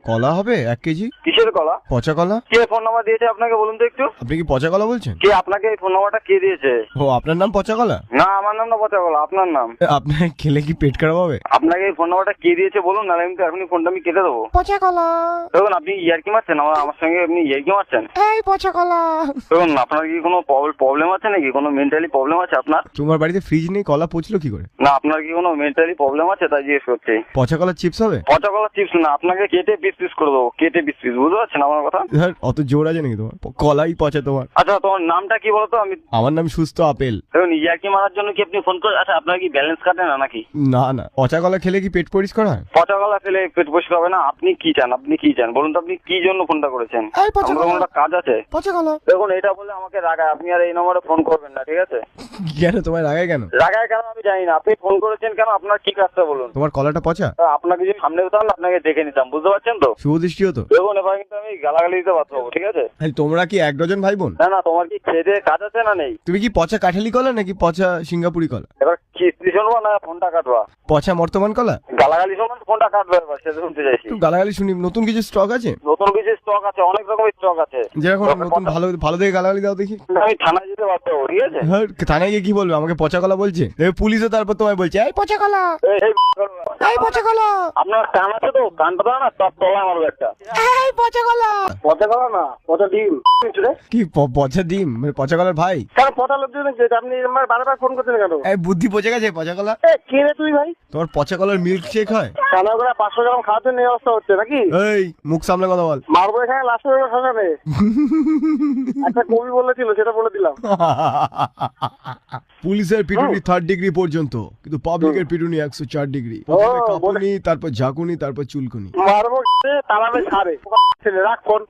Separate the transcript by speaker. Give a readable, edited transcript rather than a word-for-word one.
Speaker 1: কলা হবে 1 কেজি।
Speaker 2: কিসের কলা?
Speaker 1: পচা কলা।
Speaker 2: কে ফোন নাম্বার দিয়েছে আপনাকে বলুন তো একটু?
Speaker 1: আপনি কি পচা কলা বলছেন?
Speaker 2: কে আপনাকে এই ফোন নাম্বারটা কে দিয়েছে?
Speaker 1: ও আপনার নাম পচা কলা?
Speaker 2: না আমার নাম না পচা কলা, আপনার নাম।
Speaker 1: আপনার খেলে কি পেট খারাপ হবে?
Speaker 2: আপনাকে এই ফোন নাম্বারটা কে দিয়েছে বলুন, না আমি তো এখনই ফোনটা আমি কেটে দেবো।
Speaker 1: পচা কলা।
Speaker 2: দেখুন আপনি ইয়ার্কি মারছেন, আমার সঙ্গে আপনি ইয়ার্কি মারছেন।
Speaker 1: এই পচা কলা।
Speaker 2: দেখুন আপনার কি কোনো প্রবলেম আছে নাকি, কোনো মেন্টালি প্রবলেম আছে আপনার?
Speaker 1: তোমার বাড়িতে ফ্রিজ নেই, কলা পচলো কি করে?
Speaker 2: না আপনার কি কোনো মেন্টালি প্রবলেম আছে তাই জিজ্ঞেস করছি।
Speaker 1: পচা কলার চিপস হবে?
Speaker 2: পচা কলা চিপস না, আপনাকে কেটে পিস পিস করে দেবো, কেটে পিস পিস, বুঝতে পারছেন আমার কথা?
Speaker 1: ধর অত জোর আছে নাকি তোমার? কলাই পচা তোমার।
Speaker 2: আচ্ছা তোমার নামটা কি বলতো? আমি
Speaker 1: আমার নাম সুস্থ আপেল।
Speaker 2: দেখুন ইয়ার্কি মারার জন্য কি আপনি ফোন করে? আচ্ছা আপনার কি ব্যালেন্স কাটে না নাকি?
Speaker 1: না না, পচা কলা খেলে কি পেট পরিষ্কার হয়?
Speaker 2: পচা কলা খেলে পেট পরিষ্কার হবে না? আপনি কি চান, আপনি কি চান বলুন তো? আপনি কি জন্য ফোনটা করেছেন? আমার কোনো কাজ আছে?
Speaker 1: পচা কলা।
Speaker 2: দেখুন এটা বলে আমাকে রাগায়, আপনি আর এই নম্বরে ফোন করবেন না, ঠিক আছে?
Speaker 1: কেন তোমায় রাগায় কেন?
Speaker 2: রাগায় কেন আমি জানি না, আপনি ফোন করেছেন কেন, আপনার কি কাজটা বলুন?
Speaker 1: তোমার কলাটা পচা?
Speaker 2: আপনাকে যদি সামনে হতাম না আপনাকে দেখে নিতাম, বুঝতে পারছেন তো?
Speaker 1: শুভ দৃষ্টি হতো।
Speaker 2: দেখুন এবার কিন্তু আমি গালাগালি দিতে বাধ্য হবো, ঠিক আছে?
Speaker 1: তোমরা কি 1 ডজন ভাই বোন?
Speaker 2: না না, তোমার কি খেয়ে দেয়ে কাজ আছে না নেই?
Speaker 1: তুমি কি পচা কাঠালি কলা নাকি পচা সিঙ্গাপুরি কলা?
Speaker 2: এবার কিস্তি শুনবো না ফোনটা কাটবা?
Speaker 1: পচা বর্তমান কলা?
Speaker 2: গালাগালি শুনবো ফোনটা কাটবে, এবার সেটা শুনতে চাইছি।
Speaker 1: একটু গালাগালি শুনি। নতুন কিছু স্টক আছে?
Speaker 2: নতুন কিছু স্টক আছে, অনেক রকমের স্টক আছে।
Speaker 1: যেরকম নতুন ভালো ভালো দেখে গালাগালি দাও দেখি।
Speaker 2: আমি থানায় যেতে বাধ্য হবো, ঠিক আছে?
Speaker 1: হ্যাঁ, থানায় গিয়ে কি বলবে? আমাকে পচা কলা বলছে, দেখবে পুলিশও তারপর তোমায় বলছে এই পচা কলা, এই পচা কলা।
Speaker 2: আপনার কান আছে তো? কানটা দাও না, তার তলায় মারবো একটা।
Speaker 1: এই পচা কলা।
Speaker 2: পচা কলা না, পচা ডিম।
Speaker 1: কি পচা ডিম? মানে পচা কলার ভাই?
Speaker 2: কেন পচা লোক জন্য আপনি বারবার ফোন করছেন কেন?
Speaker 1: এই বুদ্ধি পচে গেছে পচা কলা।
Speaker 2: কে রে তুই ভাই?
Speaker 1: তোমার পচা কলার মিল্ক শেক হয়?
Speaker 2: কানা করে 500 গ্রাম খাওয়াতে নেই অবস্থা হচ্ছে নাকি?
Speaker 1: এই মুখ সামলে কথা বল।
Speaker 2: মারবো এখানে লাস্ট শ্মশানে। একটা কবি বলেছিল, সেটা বলে দিলাম।
Speaker 1: পুলিশের পিটুনি 3rd ডিগ্রি পর্যন্ত, কিন্তু পাবলিকের পিটুনি 104 ডিগ্রি। প্রথমে কাঁপুনি, তারপর ঝাঁকুনি, তারপর চুলকুনি।
Speaker 2: মারবো তালাবে ছাড়ে। ছেলে রাখ ফোন।